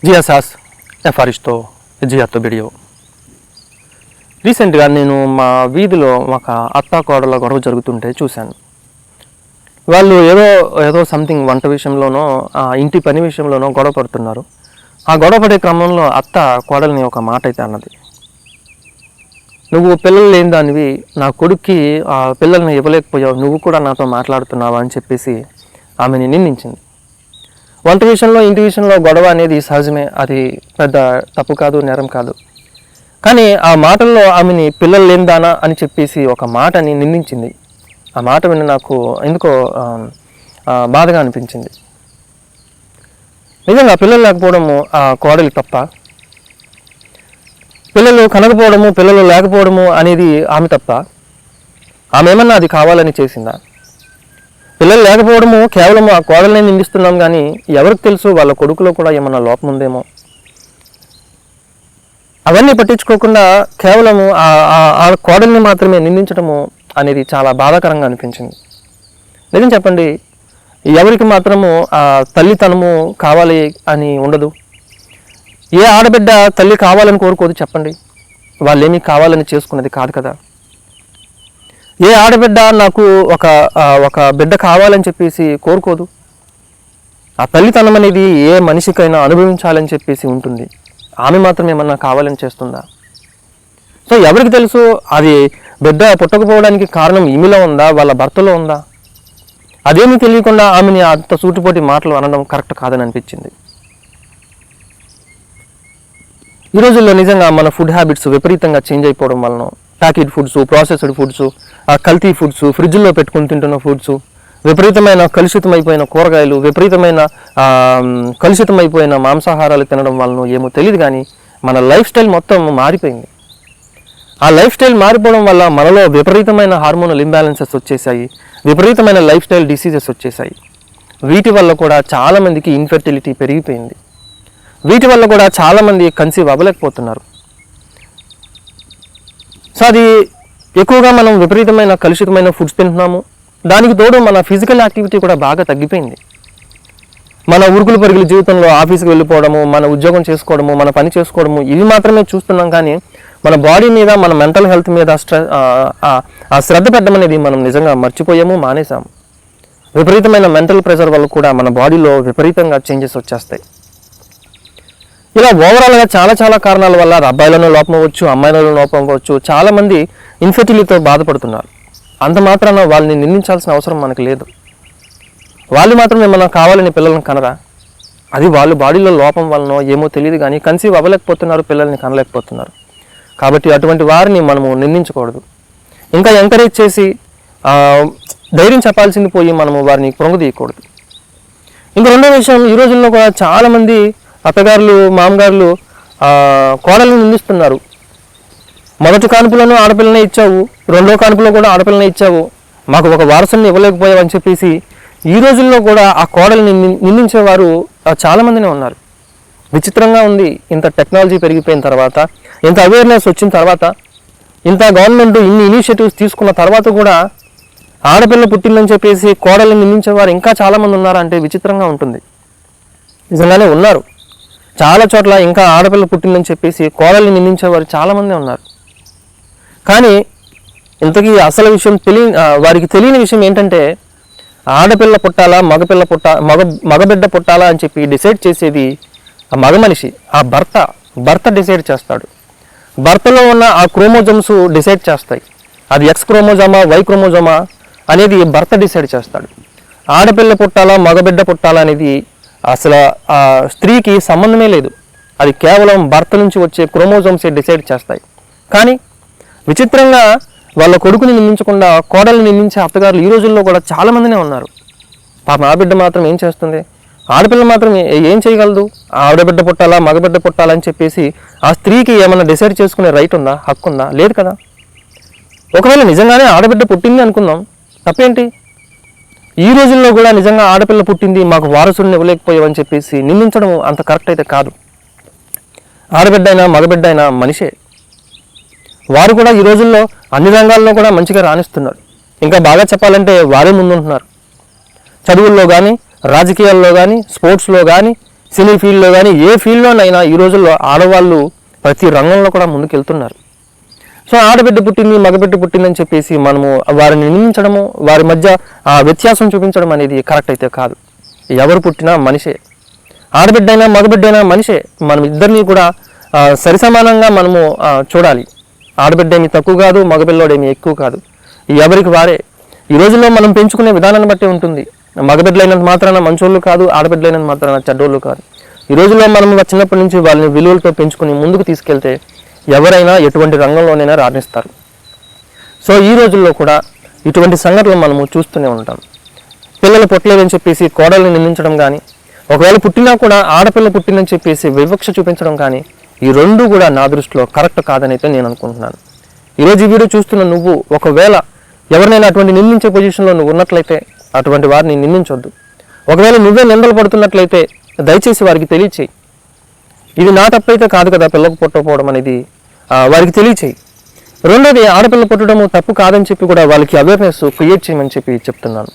జియాసాస్ ఎఫారిస్తో జియాతో video. రీసెంట్గా నేను మా వీధిలో ఒక అత్తా కోడల గొడవ జరుగుతుంటే చూశాను. వాళ్ళు ఏదో సంథింగ్ వంట విషయంలోనో ఇంటి పని విషయంలోనో గొడవ పడుతున్నారు. ఆ గొడవ పడే క్రమంలో అత్త కోడల్ని ఒక మాట అయితే అన్నది, నువ్వు పిల్లలు లేని దానివి, నా కొడుక్కి పిల్లల్ని ఇవ్వలేకపోయావు, నువ్వు కూడా నాతో మాట్లాడుతున్నావా అని చెప్పేసి ఆమెని నిందించింది. వంట విషయంలో ఇంటి విషయంలో గొడవ అనేది సహజమే, అది పెద్ద తప్పు కాదు, నేరం కాదు. కానీ ఆ మాటల్లో ఆమెని పిల్లలు లేనిదానా అని చెప్పేసి ఒక మాటని నిందించింది. ఆ మాట విని నాకు ఎందుకో బాధగా అనిపించింది. నిజంగా పిల్లలు లేకపోవడము ఆ కోడలి తప్ప? పిల్లలు కనకపోవడము, పిల్లలు లేకపోవడము అనేది ఆమె తప్ప? ఆమె ఏమన్నా అది కావాలని చేసిందా? పిల్లలు లేకపోవడము కేవలం ఆ కోడల్ని నిందిస్తున్నాం, కానీ ఎవరికి తెలుసు వాళ్ళ కొడుకులో కూడా ఏమన్నా లోపం ఉందేమో. అవన్నీ పట్టించుకోకుండా కేవలము ఆ కోడల్ని మాత్రమే నిందించడము అనేది చాలా బాధాకరంగా అనిపించింది. నిజం చెప్పండి, ఎవరికి మాత్రము ఆ తల్లితనము కావాలి అని ఉండదు. ఏ ఆడబిడ్డ తల్లి కావాలని కోరుకోదు చెప్పండి? వాళ్ళేమీ కావాలని చేసుకున్నది కాదు కదా. ఏ ఆడబిడ్డ నాకు ఒక బిడ్డ కావాలని చెప్పేసి కోరుకోదు. ఆ తల్లితనం అనేది ఏ మనిషికైనా అనుభవించాలని చెప్పేసి ఉంటుంది. ఆమె మాత్రం ఏమన్నా కావాలని చేస్తుందా? సో ఎవరికి తెలుసు అది బిడ్డ పుట్టకపోవడానికి కారణం ఈమెలో ఉందా, వాళ్ళ భర్తలో ఉందా? అదేమీ తెలియకుండా ఆమెని అంత సూటిపోటి మాటలు అనడం కరెక్ట్ కాదని అనిపించింది. ఈ రోజుల్లో నిజంగా మన ఫుడ్ హ్యాబిట్స్ విపరీతంగా చేంజ్ అయిపోవడం వలన ప్యాకెట్ ఫుడ్స్, ప్రాసెస్డ్ ఫుడ్స్, కల్తీ ఫుడ్స్, ఫ్రిడ్జ్లో పెట్టుకుని తింటున్న ఫుడ్స్, విపరీతమైన కలుషితమైపోయిన కూరగాయలు, విపరీతమైన కలుషితమైపోయిన మాంసాహారాలు తినడం వలన ఏమో తెలియదు, కానీ మన లైఫ్ స్టైల్ మొత్తం మారిపోయింది. ఆ లైఫ్ స్టైల్ మారిపోవడం వల్ల మనలో విపరీతమైన హార్మోనల్ ఇంబ్యాలెన్సెస్ వచ్చేసాయి, విపరీతమైన లైఫ్ స్టైల్ డిసీజెస్ వచ్చేసాయి. వీటి వల్ల కూడా చాలామందికి ఇన్ఫెర్టిలిటీ పెరిగిపోయింది. వీటి వల్ల కూడా చాలామంది కన్సీవ్ అవ్వలేకపోతున్నారు. సో అది ఎక్కువగా మనం విపరీతమైన కలుషితమైన ఫుడ్స్ తింటున్నాము. దానికి తోడు మన ఫిజికల్ యాక్టివిటీ కూడా బాగా తగ్గిపోయింది. మన ఉరుకులు పరుగుల జీవితంలో ఆఫీస్కి వెళ్ళిపోవడము, మన ఉద్యోగం చేసుకోవడము, మన పని చేసుకోవడము, ఇవి మాత్రమే చూస్తున్నాం, కానీ మన బాడీ మీద, మన మెంటల్ హెల్త్ మీద ఆ శ్రద్ధ పెట్టడం అనేది మనం నిజంగా మర్చిపోయాము, మానేసాము. విపరీతమైన మెంటల్ ప్రెషర్ వల్ల కూడా మన బాడీలో విపరీతంగా చేంజెస్ వచ్చేస్తాయి. ఇలా ఓవరాల్గా చాలా కారణాల వల్ల అబ్బాయిలలో లోపం అవ్వచ్చు, అమ్మాయిలలో లోపం అవ్వచ్చు, చాలామంది ఇన్ఫెర్టిలిటీతో బాధపడుతున్నారు. అంత మాత్రాన వాళ్ళని నిందించాల్సిన అవసరం మనకు లేదు. వాళ్ళు మాత్రం ఏమన్నా కావాలని పిల్లల్ని కనరా? అది వాళ్ళ బాడీలో లోపం వలనో ఏమో తెలియదు, కానీ కన్సీవ్ అవ్వలేకపోతున్నారు, పిల్లల్ని కనలేకపోతున్నారు. కాబట్టి అటువంటి వారిని మనము నిందించకూడదు. ఇంకా ఎంకరేజ్ చేసి ధైర్యం చెప్పాల్సింది పోయి మనము వారిని పొంగదీయకూడదు. ఇంకా రెండో విషయం, ఈ రోజుల్లో కూడా చాలామంది అత్తగారులు, మామగారులు కోడలను నిందిస్తున్నారు. మొదటి కానుపులను ఆడపిల్లనే ఇచ్చావు, రెండో కానుపులో కూడా ఆడపిల్లనే ఇచ్చావు, మాకు ఒక వారసుని ఇవ్వలేకపోయావు అని చెప్పేసి ఈ రోజుల్లో కూడా ఆ కోడల్ని నిందించేవారు చాలామందినే ఉన్నారు. విచిత్రంగా ఉంది. ఇంత టెక్నాలజీ పెరిగిపోయిన తర్వాత, ఇంత అవేర్నెస్ వచ్చిన తర్వాత, ఇంత గవర్నమెంట్ ఇన్ని ఇనిషియేటివ్స్ తీసుకున్న తర్వాత కూడా ఆడపిల్ల పుట్టిందని చెప్పేసి కోడల్ని నిందించేవారు ఇంకా చాలామంది ఉన్నారంటే విచిత్రంగా ఉంటుంది. నిజంగానే ఉన్నారు. చాలా చోట్ల ఇంకా ఆడపిల్ల పుట్టిందని చెప్పేసి కోడల్ని నిందించేవారు చాలామంది ఉన్నారు. కానీ ఇంతకీ అసలు విషయం వారికి తెలియని విషయం ఏంటంటే, ఆడపిల్ల పుట్టాలా, మగబిడ్డ పుట్టాలా అని చెప్పి డిసైడ్ చేసేది ఆ మగ మనిషి, ఆ భర్త డిసైడ్ చేస్తాడు. భర్తలో ఉన్న ఆ క్రోమోజోమ్స్ డిసైడ్ చేస్తాయి. అది ఎక్స్ క్రోమోజోమా, వై క్రోమోజోమా అనేది భర్త డిసైడ్ చేస్తాడు. ఆడపిల్ల పుట్టాలా, మగబిడ్డ పుట్టాలా అనేది అసలు ఆ స్త్రీకి సంబంధమే లేదు. అది కేవలం భర్త నుంచి వచ్చే క్రోమోజోమ్సే డిసైడ్ చేస్తాయి. కానీ విచిత్రంగా వాళ్ళ కొడుకుని నిందించకుండా కోడల్ని నిందించే అత్తగారులు ఈ రోజుల్లో కూడా చాలామందినే ఉన్నారు. పాపం ఆ బిడ్డ మాత్రం ఏం చేస్తుంది, ఆడపిల్ల మాత్రం ఏం చేయగలదు? ఆడబిడ్డ పుట్టాలా, మగబిడ్డ పుట్టాలా అని చెప్పేసి ఆ స్త్రీకి ఏమైనా డిసైడ్ చేసుకునే రైట్ ఉందా, హక్కు ఉందా? లేదు కదా. ఒకవేళ నిజంగానే ఆడబిడ్డ పుట్టింది అనుకుందాం, తప్పేంటి? ఈ రోజుల్లో కూడా నిజంగా ఆడపిల్ల పుట్టింది, మాకు వారసుడిని ఇవ్వలేకపోయావని చెప్పేసి నిందించడం అంత కరెక్ట్ అయితే కాదు. ఆడబిడ్డ అయినా మగబిడ్డ అయినా మనిషే. వారు కూడా ఈ రోజుల్లో అన్ని రంగాల్లో కూడా మంచిగా రాణిస్తున్నారు. ఇంకా బాగా చెప్పాలంటే వారే ముందుంటున్నారు. చదువుల్లో కానీ, రాజకీయాల్లో కానీ, స్పోర్ట్స్లో కానీ, సినీ ఫీల్డ్లో కానీ ఏ ఫీల్డ్లోనైనా ఈ రోజుల్లో ఆడవాళ్ళు ప్రతి రంగంలో కూడా ముందుకెళ్తున్నారు. సో ఆడబిడ్డ పుట్టింది మగబిడ్డ పుట్టిందని చెప్పేసి మనము వారిని నిందించడము, వారి మధ్య ఆ వ్యత్యాసం చూపించడం అనేది కరెక్ట్ అయితే కాదు. ఎవరు పుట్టినా మనిషే, ఆడబిడ్డ అయినా మగబిడ్డ అయినా మనిషే. మనం ఇద్దరిని కూడా సరిసమానంగా మనము చూడాలి. ఆడబిడ్డ ఏమి తక్కువ కాదు, మగపిల్లోడేమి ఎక్కువ కాదు. ఎవరికి వారే. ఈ రోజుల్లో మనం పెంచుకునే విధానాన్ని బట్టి ఉంటుంది. మగబిడ్డలైనంత మాత్రాన మంచోళ్ళు కాదు, ఆడబిడ్డలైనంత మాత్రాన చెడ్డోళ్ళు కాదు. ఈ రోజుల్లో మనం చిన్నప్పటి నుంచి వాళ్ళని విలువలతో పెంచుకుని ముందుకు తీసుకెళ్తే ఎవరైనా ఎటువంటి రంగంలోనైనా రాణిస్తారు. సో ఈ రోజుల్లో కూడా ఇటువంటి సంఘటనలు మనము చూస్తూనే ఉంటాం. పిల్లలు పుట్టలేదని చెప్పేసి కోడల్ని నిందించడం కానీ, ఒకవేళ పుట్టినా కూడా ఆడపిల్ల పుట్టిందని చెప్పేసి వివక్ష చూపించడం కానీ, ఈ రెండు కూడా నా దృష్టిలో కరెక్ట్ కాదని అయితే నేను అనుకుంటున్నాను. ఈరోజు ఈ వీడియో చూస్తున్న నువ్వు ఒకవేళ ఎవరినైనా అటువంటి నిందించే పొజిషన్లో నువ్వు ఉన్నట్లయితే అటువంటి వారిని నిందించొద్దు. ఒకవేళ నువ్వే నిందలు పడుతున్నట్లయితే దయచేసి వారికి తెలియచేయి. ఇది నా తప్పైతే కాదు కదా పిల్లకు పుట్టకపోవడం అనేది వారికి తెలియచేయి. రెండోది, ఆడపిల్ల పుట్టడము తప్పు కాదని చెప్పి కూడా వాళ్ళకి అవేర్నెస్ క్రియేట్ చేయమని చెప్పి చెప్తున్నాను.